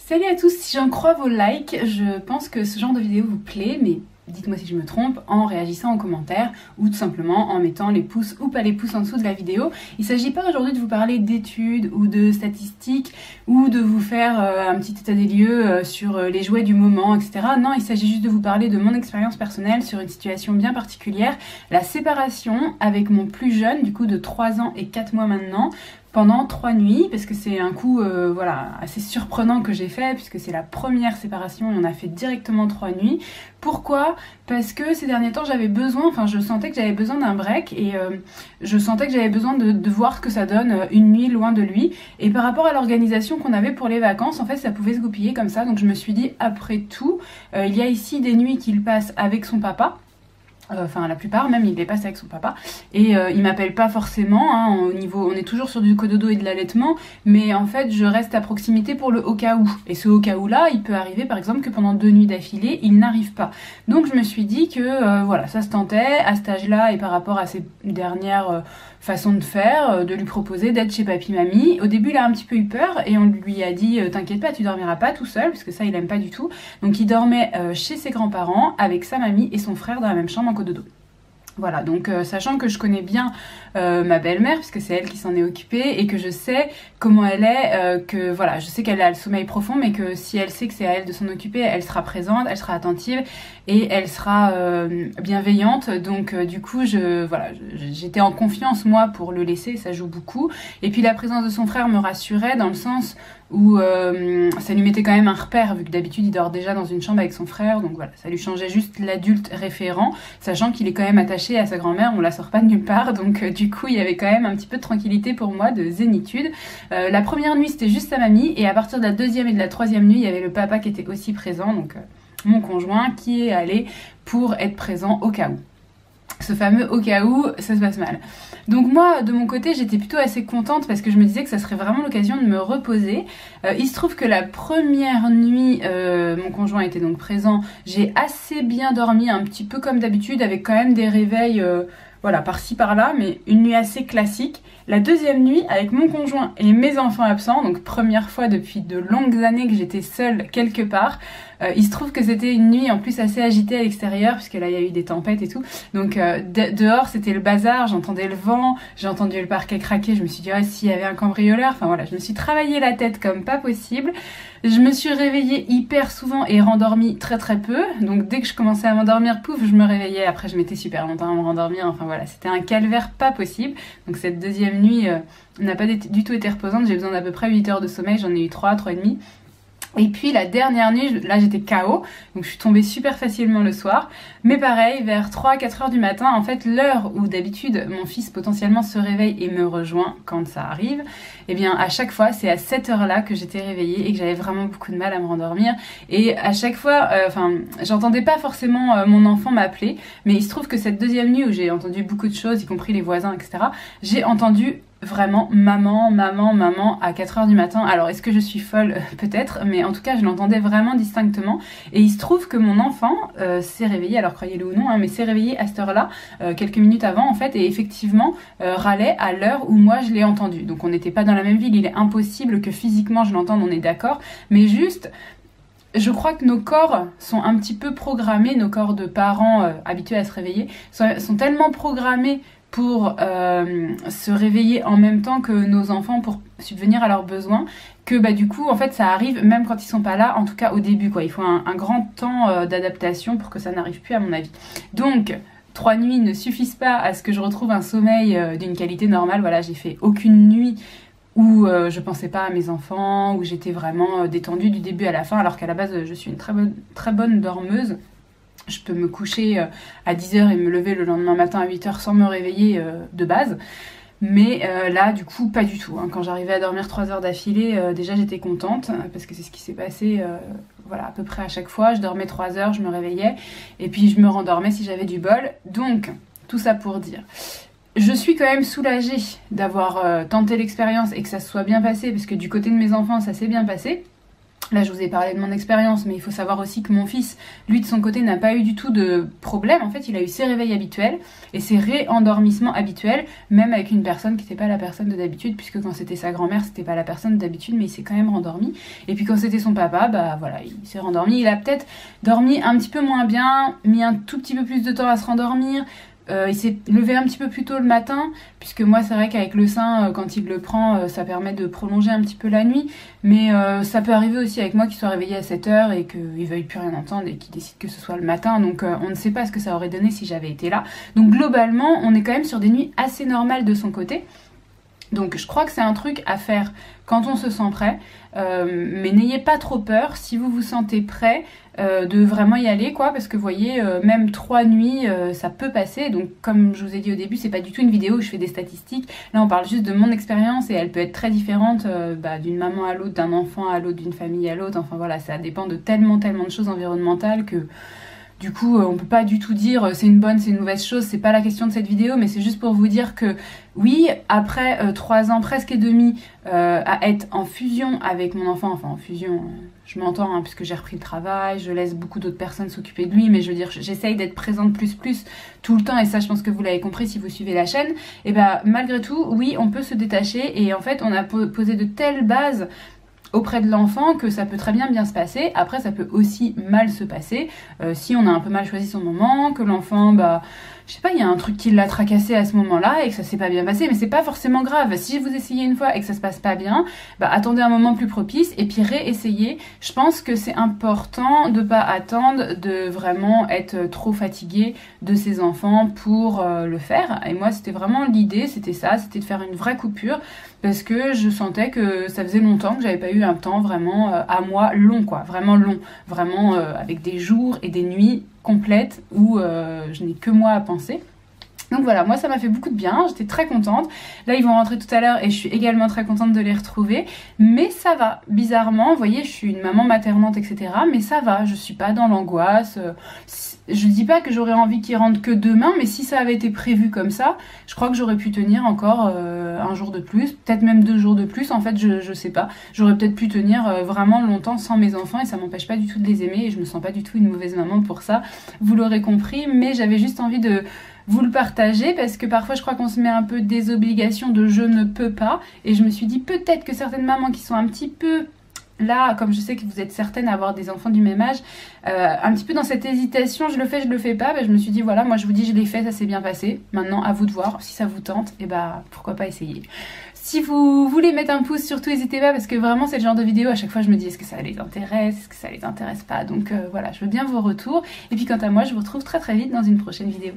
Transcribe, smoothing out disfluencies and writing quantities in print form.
Salut à tous, si j'en crois vos likes, je pense que ce genre de vidéo vous plaît, mais dites-moi si je me trompe en réagissant aux commentaires ou tout simplement en mettant les pouces ou pas les pouces en dessous de la vidéo. Il ne s'agit pas aujourd'hui de vous parler d'études ou de statistiques ou de vous faire un petit état des lieux sur les jouets du moment, etc. Non, il s'agit juste de vous parler de mon expérience personnelle sur une situation bien particulière, la séparation avec mon plus jeune, du coup de 3 ans et 4 mois maintenant, pendant 3 nuits, parce que c'est un coup voilà, assez surprenant que j'ai fait, puisque c'est la première séparation et on a fait directement 3 nuits. Pourquoi? Parce que ces derniers temps j'avais besoin, je sentais que j'avais besoin d'un break et je sentais que j'avais besoin de voir ce que ça donne une nuit loin de lui. Et par rapport à l'organisation qu'on avait pour les vacances, en fait ça pouvait se goupiller comme ça, donc je me suis dit après tout, il y a ici des nuits qu'il passe avec son papa. Enfin la plupart même il les passe avec son papa et il m'appelle pas forcément hein, on est toujours sur du cododo et de l'allaitement, mais en fait je reste à proximité pour le au cas où, et ce au cas où là il peut arriver par exemple que pendant 2 nuits d'affilée il n'arrive pas. Donc je me suis dit que voilà, ça se tentait à cet âge là et par rapport à ses dernières façons de faire, de lui proposer d'être chez papy mamie. Au début il a un petit peu eu peur et on lui a dit t'inquiète pas, tu dormiras pas tout seul, parce que ça il aime pas du tout. Donc il dormait chez ses grands-parents avec sa mamie et son frère dans la même chambre en cododo. Voilà, donc sachant que je connais bien ma belle-mère, puisque c'est elle qui s'en est occupée, et que je sais comment elle est, que voilà, je sais qu'elle a le sommeil profond, mais que si elle sait que c'est à elle de s'en occuper, elle sera présente, elle sera attentive, et elle sera bienveillante. Donc du coup, j'étais en confiance, moi, pour le laisser, ça joue beaucoup. Et puis la présence de son frère me rassurait, dans le sens où ça lui mettait quand même un repère, vu que d'habitude il dort déjà dans une chambre avec son frère, donc voilà, ça lui changeait juste l'adulte référent, sachant qu'il est quand même attaché à sa grand-mère, on la sort pas de nulle part, donc du coup il y avait quand même un petit peu de tranquillité pour moi, de zénitude. La première nuit c'était juste sa mamie, et à partir de la deuxième et de la troisième nuit il y avait le papa qui était aussi présent, donc mon conjoint qui est allé pour être présent au cas où. Ce fameux au cas où ça se passe mal. Donc moi de mon côté j'étais plutôt assez contente, parce que je me disais que ça serait vraiment l'occasion de me reposer. Il se trouve que la première nuit mon conjoint était donc présent, j'ai assez bien dormi, un petit peu comme d'habitude, avec quand même des réveils voilà, par-ci par-là, mais une nuit assez classique. La deuxième nuit, avec mon conjoint et mes enfants absents, donc première fois depuis de longues années que j'étais seule quelque part, il se trouve que c'était une nuit en plus assez agitée à l'extérieur, puisque là il y a eu des tempêtes et tout, donc dehors c'était le bazar, j'entendais le vent, j'ai entendu le parquet craquer, je me suis dit s'il y avait un cambrioleur, enfin voilà, je me suis travaillé la tête comme pas possible. Je me suis réveillée hyper souvent et rendormie très très peu, donc dès que je commençais à m'endormir, pouf, je me réveillais, après je mettais super longtemps à me rendormir, enfin voilà, c'était un calvaire pas possible. Donc cette deuxième nuit n'a pas du tout été reposante, j'ai besoin d'à peu près 8 heures de sommeil, j'en ai eu 3 et demi. Et puis la dernière nuit, là j'étais KO, donc je suis tombée super facilement le soir, mais pareil, vers 3-4 heures du matin, en fait l'heure où d'habitude mon fils potentiellement se réveille et me rejoint quand ça arrive, et bien à chaque fois c'est à cette heure-là que j'étais réveillée et que j'avais vraiment beaucoup de mal à me rendormir, et à chaque fois, j'entendais pas forcément mon enfant m'appeler, mais il se trouve que cette deuxième nuit où j'ai entendu beaucoup de choses, y compris les voisins, etc., j'ai entendu vraiment maman, maman, maman à 4 heures du matin. Alors est-ce que je suis folle? Peut-être, mais en tout cas je l'entendais vraiment distinctement, et il se trouve que mon enfant s'est réveillé, alors croyez-le ou non, mais s'est réveillé à cette heure-là, quelques minutes avant en fait, et effectivement râlait à l'heure où moi je l'ai entendu. Donc on n'était pas dans la même ville, il est impossible que physiquement je l'entende, on est d'accord, mais juste je crois que nos corps sont un petit peu programmés, nos corps de parents habitués à se réveiller sont tellement programmés pour se réveiller en même temps que nos enfants pour subvenir à leurs besoins, que du coup en fait ça arrive même quand ils sont pas là, en tout cas au début quoi. Il faut un grand temps d'adaptation pour que ça n'arrive plus à mon avis. Donc 3 nuits ne suffisent pas à ce que je retrouve un sommeil d'une qualité normale. Voilà, j'ai fait aucune nuit où je pensais pas à mes enfants, où j'étais vraiment détendue du début à la fin, alors qu'à la base je suis une très bonne dormeuse. Je peux me coucher à 10h et me lever le lendemain matin à 8h sans me réveiller de base. Mais là, du coup, pas du tout. Quand j'arrivais à dormir 3 heures d'affilée, déjà j'étais contente, parce que c'est ce qui s'est passé voilà, à peu près à chaque fois. Je dormais 3 heures, je me réveillais, et puis je me rendormais si j'avais du bol. Donc, tout ça pour dire, je suis quand même soulagée d'avoir tenté l'expérience et que ça se soit bien passé, parce que du côté de mes enfants, ça s'est bien passé. Là, je vous ai parlé de mon expérience, mais il faut savoir aussi que mon fils, lui, de son côté, n'a pas eu du tout de problème. En fait, il a eu ses réveils habituels et ses réendormissements habituels, même avec une personne qui n'était pas la personne de d'habitude, puisque quand c'était sa grand-mère, c'était pas la personne d'habitude, mais il s'est quand même rendormi. Et puis quand c'était son papa, bah voilà, il s'est rendormi. Il a peut-être dormi un petit peu moins bien, mis un tout petit peu plus de temps à se rendormir. Il s'est levé un petit peu plus tôt le matin, puisque moi c'est vrai qu'avec le sein, quand il le prend, ça permet de prolonger un petit peu la nuit, mais ça peut arriver aussi avec moi qu'il soit réveillé à 7h et qu'il veuille plus rien entendre et qu'il décide que ce soit le matin, donc on ne sait pas ce que ça aurait donné si j'avais été là. Donc globalement, on est quand même sur des nuits assez normales de son côté. Donc je crois que c'est un truc à faire quand on se sent prêt, mais n'ayez pas trop peur si vous vous sentez prêt de vraiment y aller, quoi, parce que vous voyez, même 3 nuits, ça peut passer. Donc comme je vous ai dit au début, c'est pas du tout une vidéo où je fais des statistiques. Là on parle juste de mon expérience et elle peut être très différente d'une maman à l'autre, d'un enfant à l'autre, d'une famille à l'autre. Enfin voilà, ça dépend de tellement de choses environnementales que... Du coup, on peut pas du tout dire c'est une bonne, c'est une mauvaise chose, c'est pas la question de cette vidéo, mais c'est juste pour vous dire que oui, après 3 ans presque et demi à être en fusion avec mon enfant, enfin en fusion, je m'entends, hein, puisque j'ai repris le travail, je laisse beaucoup d'autres personnes s'occuper de lui, mais je veux dire, j'essaye d'être présente plus tout le temps, et ça je pense que vous l'avez compris si vous suivez la chaîne, et bah malgré tout, oui, on peut se détacher, et en fait on a posé de telles bases auprès de l'enfant que ça peut très bien se passer. Après ça peut aussi mal se passer si on a un peu mal choisi son moment, que l'enfant je sais pas, il y a un truc qui l'a tracassé à ce moment-là et que ça s'est pas bien passé, mais c'est pas forcément grave. Si vous essayez une fois et que ça se passe pas bien, attendez un moment plus propice et puis réessayez. Je pense que c'est important de pas attendre de vraiment être trop fatigué de ses enfants pour le faire. Et moi c'était vraiment l'idée, c'était ça, c'était de faire une vraie coupure parce que je sentais que ça faisait longtemps que j'avais pas eu un temps vraiment à moi long, quoi, vraiment long, vraiment avec des jours et des nuits complète où je n'ai que moi à penser. Donc voilà, moi ça m'a fait beaucoup de bien, j'étais très contente. Là ils vont rentrer tout à l'heure et je suis également très contente de les retrouver. Mais ça va, bizarrement, vous voyez, je suis une maman maternante, etc. Mais ça va, je suis pas dans l'angoisse. Je dis pas que j'aurais envie qu'ils rentrent que demain, mais si ça avait été prévu comme ça, je crois que j'aurais pu tenir encore un jour de plus, peut-être même 2 jours de plus, en fait je sais pas. J'aurais peut-être pu tenir vraiment longtemps sans mes enfants et ça m'empêche pas du tout de les aimer et je me sens pas du tout une mauvaise maman pour ça, vous l'aurez compris, mais j'avais juste envie de vous le partager parce que parfois je crois qu'on se met un peu des obligations de je ne peux pas et je me suis dit peut-être que certaines mamans qui sont un petit peu là, comme je sais que vous êtes certaines à avoir des enfants du même âge, un petit peu dans cette hésitation, je le fais pas, je me suis dit voilà, moi je vous dis je l'ai fait, ça s'est bien passé, maintenant à vous de voir, si ça vous tente, et pourquoi pas essayer. Si vous voulez mettre un pouce, surtout n'hésitez pas parce que vraiment c'est le genre de vidéo, à chaque fois je me dis est-ce que ça les intéresse, est-ce que ça les intéresse pas, donc voilà, je veux bien vos retours, et puis quant à moi je vous retrouve très vite dans une prochaine vidéo.